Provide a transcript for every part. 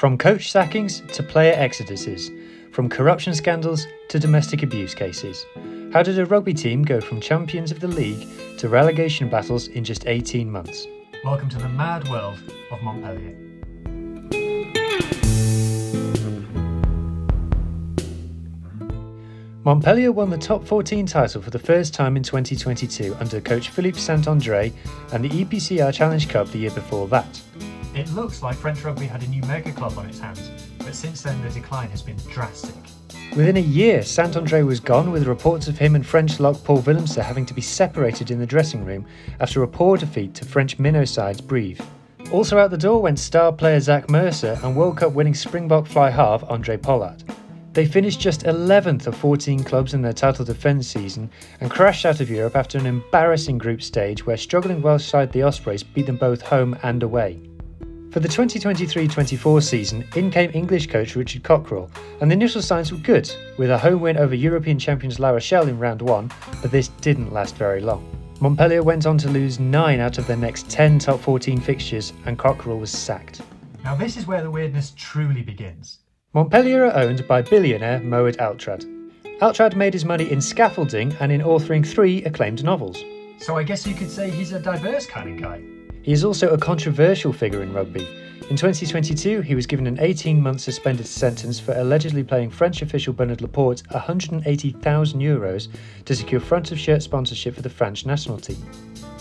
From coach sackings to player exoduses, from corruption scandals to domestic abuse cases. How did a rugby team go from champions of the league to relegation battles in just 18 months? Welcome to the mad world of Montpellier. Montpellier won the top 14 title for the first time in 2022 under coach Philippe Saint-André and the EPCR Challenge Cup the year before that. It looks like French rugby had a new mega club on its hands, but since then the decline has been drastic. Within a year, Saint-André was gone, with reports of him and French lock Paul Willemse having to be separated in the dressing room after a poor defeat to French minnow sides Brive. Also out the door went star player Zach Mercer and World Cup winning Springbok fly half André Pollard. They finished just 11th of 14 clubs in their title defence season and crashed out of Europe after an embarrassing group stage where struggling Welsh side the Ospreys beat them both home and away. For the 2023-24 season, in came English coach Richard Cockerell, and the initial signs were good, with a home win over European champions La Rochelle in round 1, but this didn't last very long. Montpellier went on to lose 9 out of their next 10 top 14 fixtures, and Cockerell was sacked. Now this is where the weirdness truly begins. Montpellier are owned by billionaire Moed Altrad. Altrad made his money in scaffolding and in authoring 3 acclaimed novels. So I guess you could say he's a diverse kind of guy. He is also a controversial figure in rugby. In 2022, he was given an 18-month suspended sentence for allegedly paying French official Bernard Laporte €180,000 to secure front-of-shirt sponsorship for the French national team.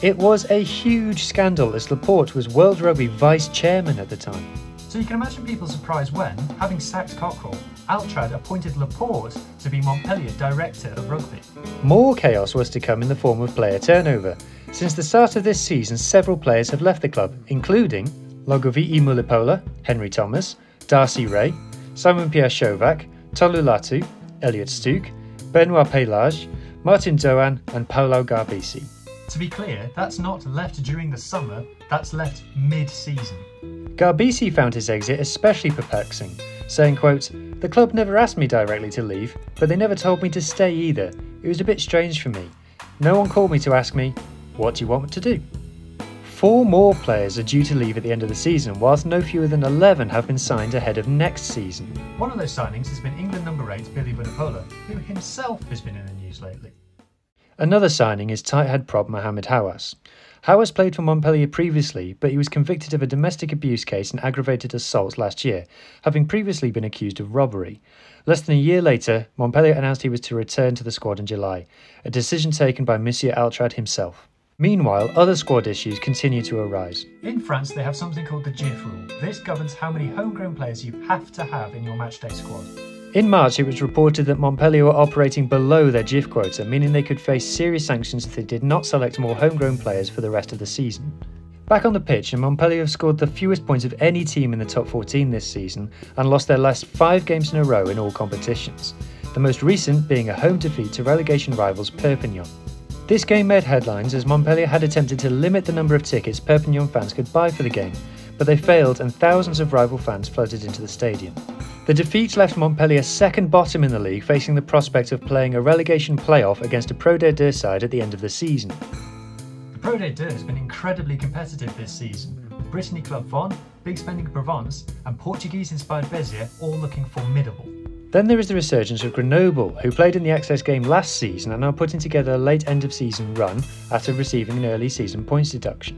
It was a huge scandal as Laporte was World Rugby vice-chairman at the time. So you can imagine people's surprise when, having sacked Cockerell, Altrad appointed Laporte to be Montpellier Director of Rugby. More chaos was to come in the form of player turnover. Since the start of this season, several players have left the club, including Logovii Mulipola, Henry Thomas, Darcy Ray, Simon-Pierre Chauvac, Tolu Latu, Elliot Stuke, Benoit Pelage, Martin Doan and Paulo Garbisi. To be clear, that's not left during the summer, that's left mid-season. Garbisi found his exit especially perplexing, saying, quote, "The club never asked me directly to leave, but they never told me to stay either. It was a bit strange for me. No one called me to ask me, what do you want me to do?" 4 more players are due to leave at the end of the season, whilst no fewer than 11 have been signed ahead of next season. One of those signings has been England number 8 Billy Vunipola, who himself has been in the news lately. Another signing is tight head prop Mohamed Hawass. Hawass played for Montpellier previously, but he was convicted of a domestic abuse case and aggravated assault last year, having previously been accused of robbery. Less than a year later, Montpellier announced he was to return to the squad in July, a decision taken by Monsieur Altrad himself. Meanwhile, other squad issues continue to arise. In France, they have something called the GIF rule. This governs how many homegrown players you have to have in your matchday squad. In March, it was reported that Montpellier were operating below their GIF quota, meaning they could face serious sanctions if they did not select more homegrown players for the rest of the season. Back on the pitch, and Montpellier have scored the fewest points of any team in the top 14 this season and lost their last 5 games in a row in all competitions, the most recent being a home defeat to relegation rivals Perpignan. This game made headlines as Montpellier had attempted to limit the number of tickets Perpignan fans could buy for the game, but they failed and thousands of rival fans flooded into the stadium. The defeat left Montpellier second bottom in the league, facing the prospect of playing a relegation playoff against a Pro D2 side at the end of the season. The Pro D2 has been incredibly competitive this season, with Brittany Club Vaughan, Big Spending Provence and Portuguese-inspired Béziers all looking formidable. Then there is the resurgence of Grenoble, who played in the access game last season and are putting together a late end-of-season run after receiving an early season points deduction.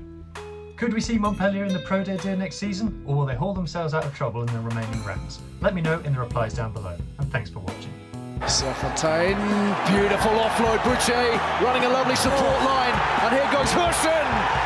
Could we see Montpellier in the Pro D2 next season, or will they haul themselves out of trouble in the remaining rounds? Let me know in the replies down below, and thanks for watching. Serfontaine, beautiful offload, Boucher running a lovely support line, and here goes Hurson!